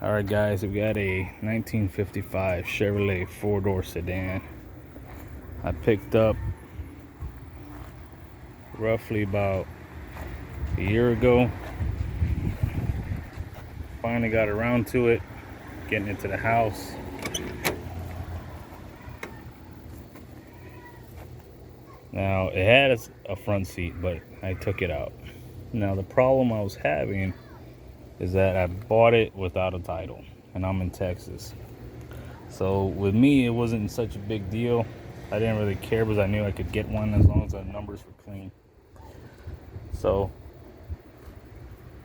Alright guys, we got a 1955 Chevrolet 4-door sedan. I picked up roughly about a year ago. Finally got around to it, getting it to the house. Now it had a front seat, but I took it out. Now the problem I was having is that I bought it without a title, and I'm in Texas. So with me, it wasn't such a big deal. I didn't really care because I knew I could get one as long as the numbers were clean. So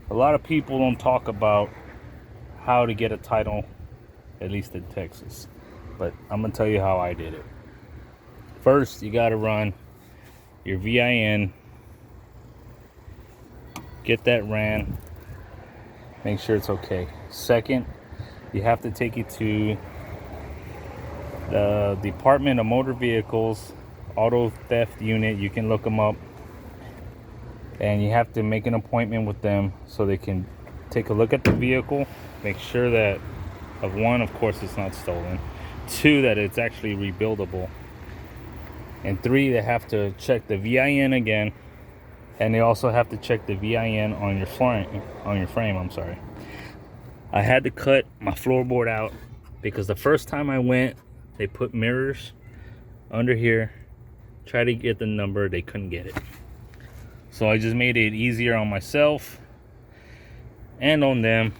a lot of people don't talk about how to get a title, at least in Texas. But I'm gonna tell you how I did it. First, you gotta run your VIN, get that ran, make sure it's okay. Second, you have to take it to the Department of Motor Vehicles Auto Theft Unit. You can look them up, and you have to make an appointment with them so they can take a look at the vehicle, make sure that, of course, it's not stolen. Two, that it's actually rebuildable. And three, they have to check the VIN again, and they also have to check the VIN on your frame. I had to cut my floorboard out because the first time I went, they put mirrors under here, tried to get the number, they couldn't get it. So I just made it easier on myself and on them.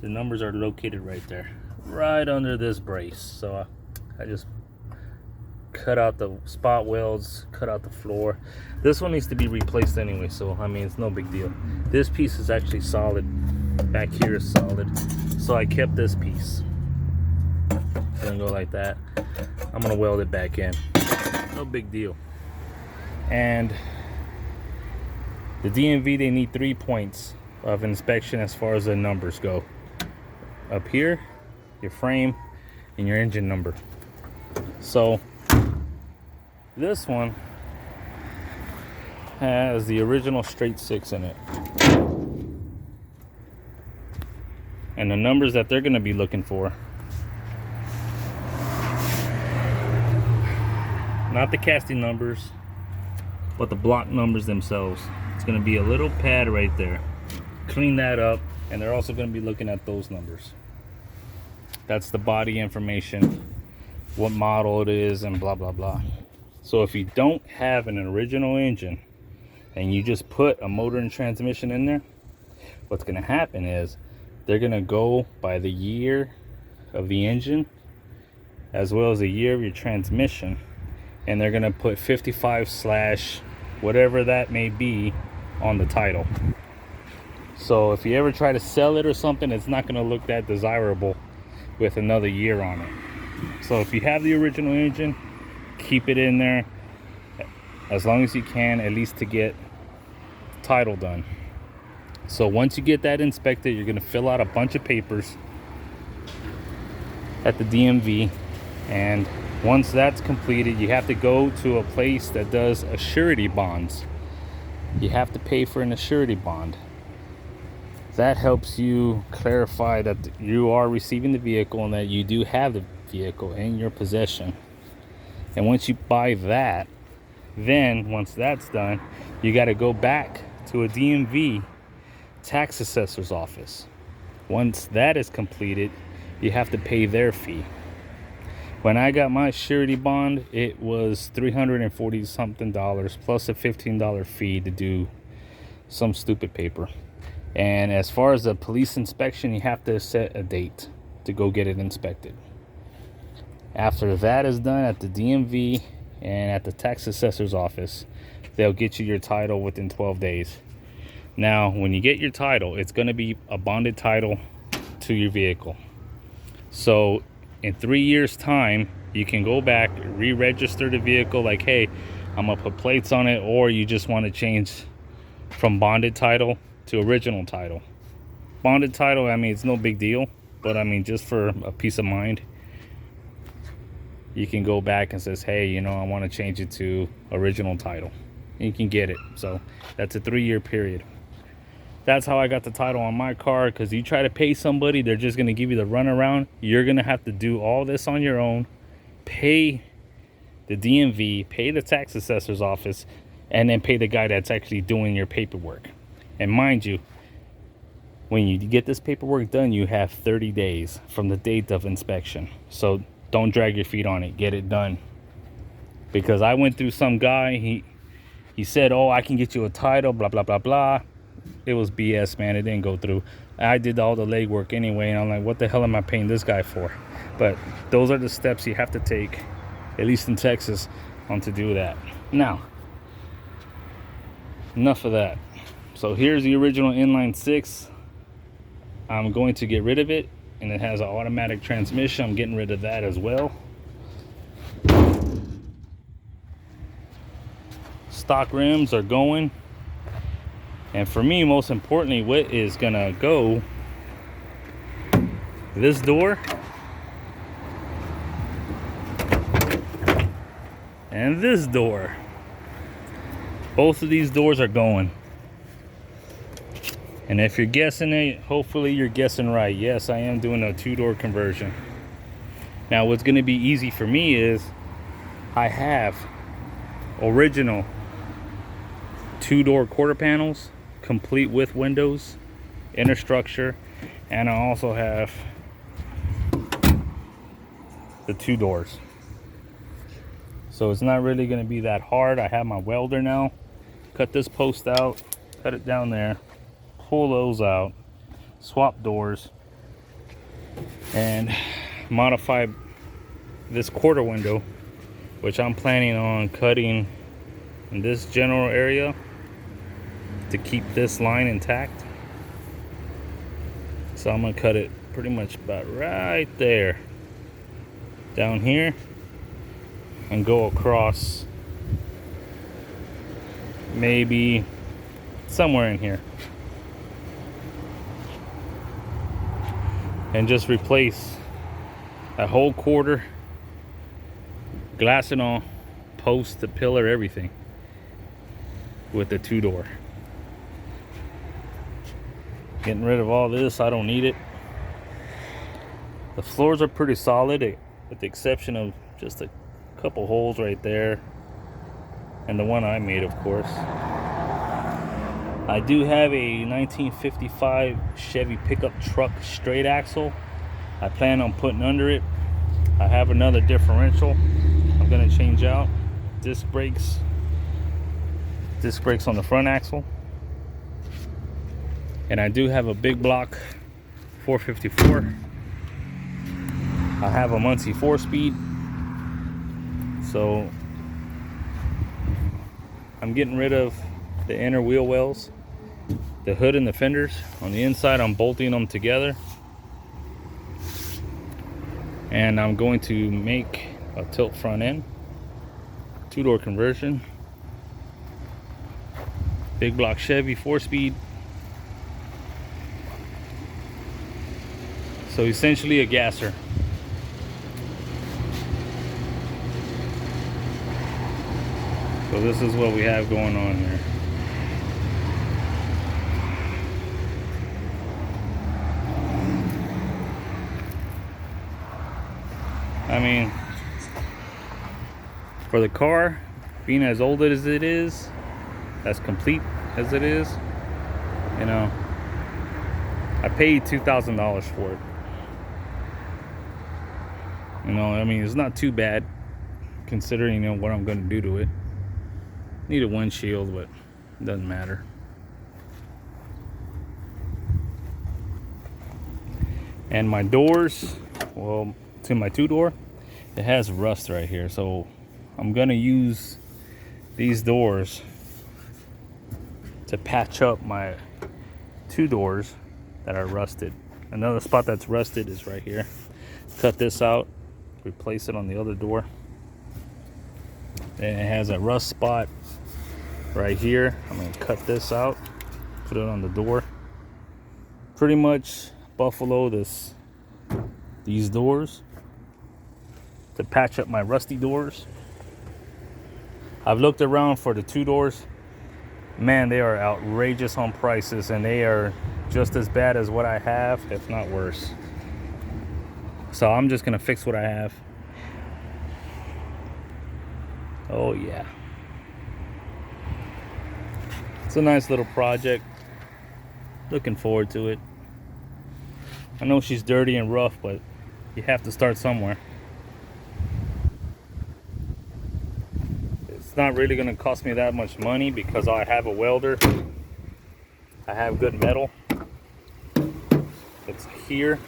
The numbers are located right there, right under this brace. So I just cut out the spot welds, cut out the floor. This one needs to be replaced anyway, so I mean, it's no big deal. This piece is actually solid. Back here is solid, so I kept this piece. Gonna go like that. I'm gonna weld it back in. No big deal. And the DMV, they need 3 points of inspection as far as the numbers go. Up here, your frame, and your engine number. So this one has the original straight 6 in it. And the numbers that they're going to be looking for, not the casting numbers, but the block numbers themselves. It's going to be a little pad right there. Clean that up, and they're also going to be looking at those numbers. That's the body information, what model it is, and blah blah blah. So if you don't have an original engine and you just put a motor and transmission in there, what's going to happen is they're going to go by the year of the engine as well as the year of your transmission, and they're going to put 55/ whatever that may be on the title. So if you ever try to sell it or something, it's not going to look that desirable with another year on it. So if you have the original engine, keep it in there as long as you can, at least to get the title done. So once you get that inspected, you're going to fill out a bunch of papers at the DMV, and once that's completed, you have to go to a place that does surety bonds. You have to pay for an surety bond. That helps you clarify that you are receiving the vehicle and that you do have the vehicle in your possession. And once you buy that, then once that's done, you got to go back to a DMV tax assessor's office. Once that is completed, you have to pay their fee. When I got my surety bond, it was $340 something plus a $15 fee to do some stupid paper. And as far as the police inspection, you have to set a date to go get it inspected. After that is done at the DMV and at the tax assessor's office, they'll get you your title within 12 days. Now, when you get your title, it's going to be a bonded title to your vehicle. So in 3 years' time, you can go back, re-register the vehicle like, hey, I'm going to put plates on it, or you just want to change from bonded title to original title. Bonded title, I mean, it's no big deal, but I mean, just for a peace of mind, you can go back and says, hey, you know, I want to change it to original title. And you can get it. So that's a 3-year period. That's how I got the title on my car, because you try to pay somebody, they're just going to give you the runaround. You're going to have to do all this on your own, pay the DMV, pay the tax assessor's office, and then pay the guy that's actually doing your paperwork. And mind you, when you get this paperwork done, you have 30 days from the date of inspection. So don't drag your feet on it. Get it done. Because I went through some guy, he said, oh, I can get you a title, blah, blah, blah, blah. It was BS, man. It didn't go through. I did all the legwork anyway, and I'm like, what the hell am I paying this guy for? But those are the steps you have to take, at least in Texas, to do that. Now, enough of that. So here's the original inline 6. I'm going to get rid of it, and it has an automatic transmission. I'm getting rid of that as well. Stock rims are going. And for me, most importantly, what is gonna go, this door and this door. Both of these doors are going. And if you're guessing it, hopefully you're guessing right. Yes, I am doing a 2-door conversion. Now, what's gonna be easy for me is I have original 2-door quarter panels, complete with windows, inner structure, and I also have the 2 doors. So it's not really going to be that hard. I have my welder now. Cut this post out, cut it down there, pull those out, swap doors, and modify this quarter window, which I'm planning on cutting in this general area to keep this line intact. So I'm gonna cut it pretty much about right there, down here, and go across maybe somewhere in here, and just replace a whole quarter, glass and all, post, the pillar, everything, with the 2-door. Getting rid of all this, I don't need it. The floors are pretty solid, with the exception of just a couple holes right there, and the one I made, of course. I do have a 1955 Chevy pickup truck straight axle I plan on putting under it. I have another differential I'm gonna change out. Disc brakes on the front axle. And I do have a big block 454. I have a Muncie 4-speed. So I'm getting rid of the inner wheel wells, the hood and the fenders. On the inside, I'm bolting them together. And I'm going to make a tilt front end, 2-door conversion, big block Chevy 4-speed. So essentially a gasser. So this is what we have going on here. I mean, for the car being as old as it is, as complete as it is, you know, I paid $2,000 for it. You know, I mean, it's not too bad considering, you know, what I'm going to do to it. Need a windshield, but it doesn't matter. And my doors, well, to my 2-door, it has rust right here, so I'm gonna use these doors to patch up my 2 doors that are rusted. Another spot that's rusted is right here. Cut this out, replace it on the other door. And it has a rust spot right here. I'm gonna cut this out, put it on the door. Pretty much buffalo these doors to patch up my rusty doors. I've looked around for the 2 doors. Man, they are outrageous on prices, and they are just as bad as what I have, if not worse. So I'm just gonna fix what I have. Oh yeah. It's a nice little project. Looking forward to it. I know she's dirty and rough, but you have to start somewhere. It's not really gonna cost me that much money because I have a welder. I have good metal. It's here.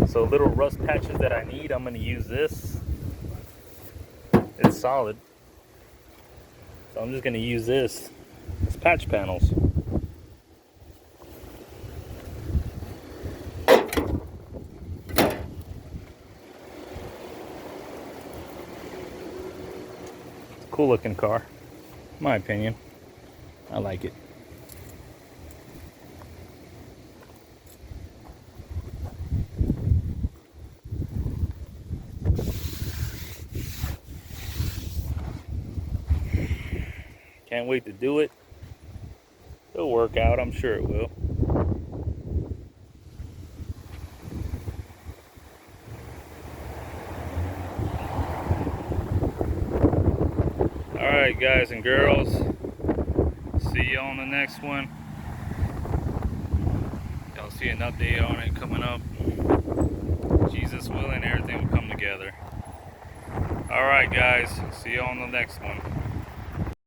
So little rust patches that I need, I'm gonna use this. It's solid. So I'm just gonna use this. It's patch panels. It's a cool looking car, in my opinion. I like it. Can't wait to do it. It'll work out, I'm sure it will. Alright guys and girls, see you on the next one. Y'all see an update on it coming up. Jesus willing, everything will come together. Alright guys, see you on the next one.